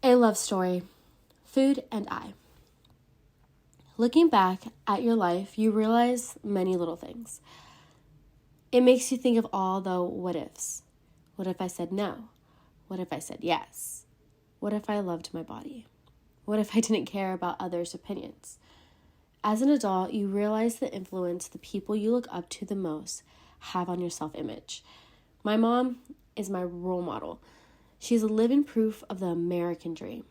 A love story, food and I. Looking back at your life, you realize many little things. It makes you think of all the what ifs. What if I said no? What if I said yes? What if I loved my body? What if I didn't care about others' opinions? As an adult, you realize the influence the people you look up to the most have on your self-image. My mom is my role model. She's a living proof of the American dream.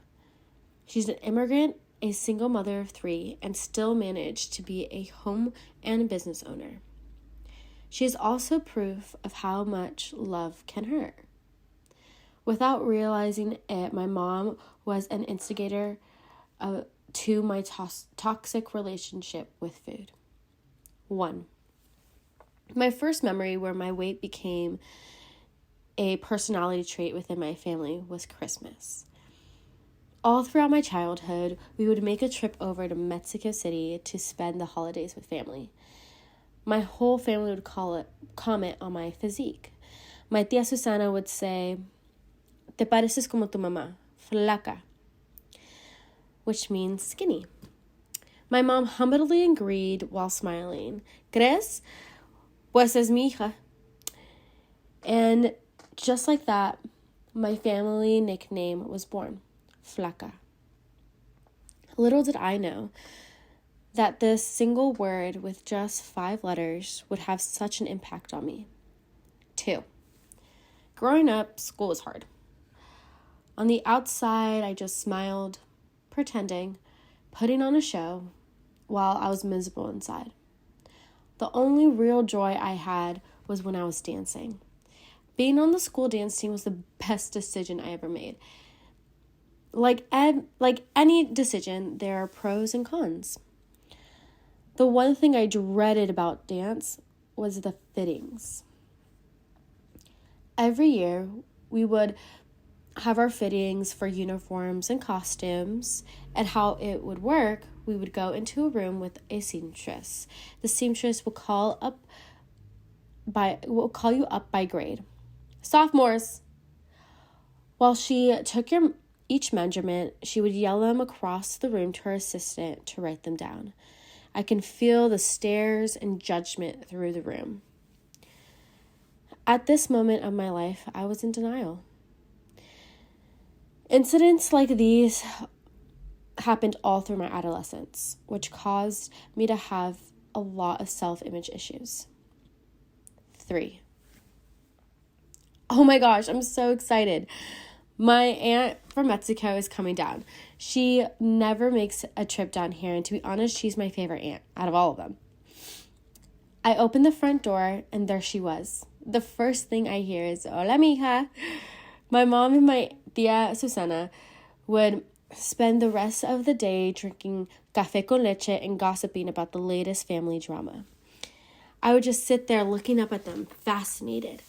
She's an immigrant, a single mother of 3, and still managed to be a home and business owner. She is also proof of how much love can hurt. Without realizing it, my mom was an instigator to my toxic relationship with food. 1. My first memory where my weight became a personality trait within my family was Christmas. All throughout my childhood, we would make a trip over to Mexico City to spend the holidays with family. My whole family would comment on my physique. My tía Susana would say, "Te pareces como tu mamá, flaca," which means skinny. My mom humbly agreed while smiling. "¿Crees? Pues es mi hija." And just like that, my family nickname was born, Flaca. Little did I know that this single word with just 5 letters would have such an impact on me. 2. Growing up, school was hard. On the outside, I just smiled, pretending, putting on a show, while I was miserable inside. The only real joy I had was when I was dancing. Being on the school dance team was the best decision I ever made. Like any decision, there are pros and cons. The one thing I dreaded about dance was the fittings. Every year, we would have our fittings for uniforms and costumes, and how it would work, we would go into a room with a seamstress. The seamstress will call you up by grade. Sophomores. While she took each measurement, she would yell them across the room to her assistant to write them down. I can feel the stares and judgment through the room. At this moment of my life, I was in denial. Incidents like these happened all through my adolescence, which caused me to have a lot of self-image issues. 3. Oh my gosh, I'm so excited. My aunt from Mexico is coming down. She never makes a trip down here, and to be honest, she's my favorite aunt out of all of them. I opened the front door, and there she was. The first thing I hear is, "Hola, mija." My mom and my tía Susana would spend the rest of the day drinking café con leche and gossiping about the latest family drama. I would just sit there looking up at them, fascinated.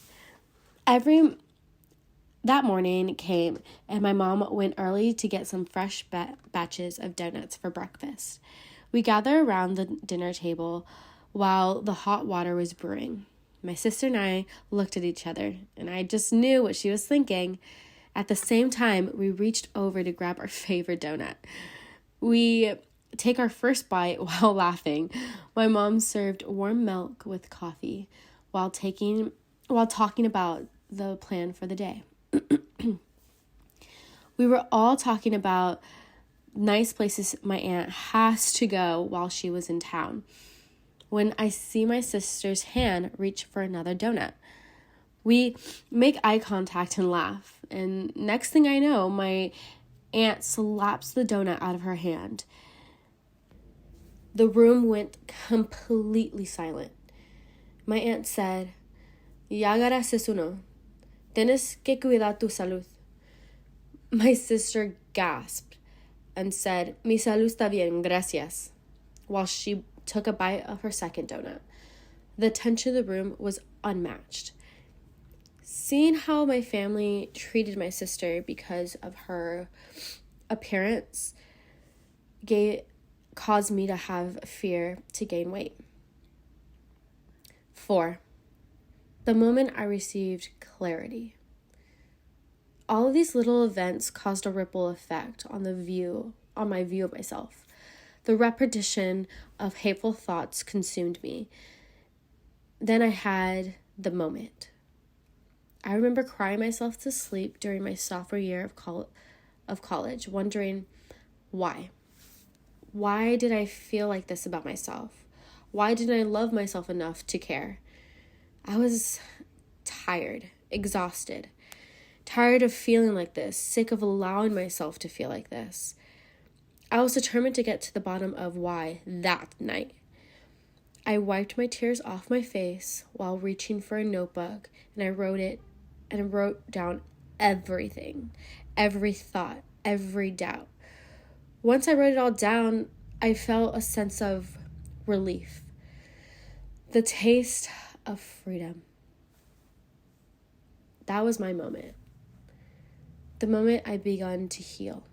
That morning came, and my mom went early to get some fresh batches of donuts for breakfast. We gathered around the dinner table while the hot water was brewing. My sister and I looked at each other, and I just knew what she was thinking. At the same time, we reached over to grab our favorite donut. We take our first bite while laughing. My mom served warm milk with coffee while talking about the plan for the day. We were all talking about nice places my aunt has to go while she was in town, when I see my sister's hand reach for another donut. We make eye contact and laugh, and next thing I know, my aunt slaps the donut out of her hand. The room went completely silent. My aunt said, "Ya agarraste uno. Tienes que cuidar tu salud." My sister gasped and said, "Mi salud está bien, gracias," while she took a bite of her second donut. The tension of the room was unmatched. Seeing how my family treated my sister because of her appearance caused me to have fear to gain weight. 4. The moment I received clarity. All of these little events caused a ripple effect on my view of myself. The repetition of hateful thoughts consumed me. Then I had the moment. I remember crying myself to sleep during my sophomore year of college, wondering why. Why did I feel like this about myself? Why didn't I love myself enough to care? I was tired, exhausted, tired of feeling like this, sick of allowing myself to feel like this. I was determined to get to the bottom of why that night. I wiped my tears off my face while reaching for a notebook, and I wrote down everything, every thought, every doubt. Once I wrote it all down, I felt a sense of relief, the taste of freedom. That was my moment. The moment I begun to heal.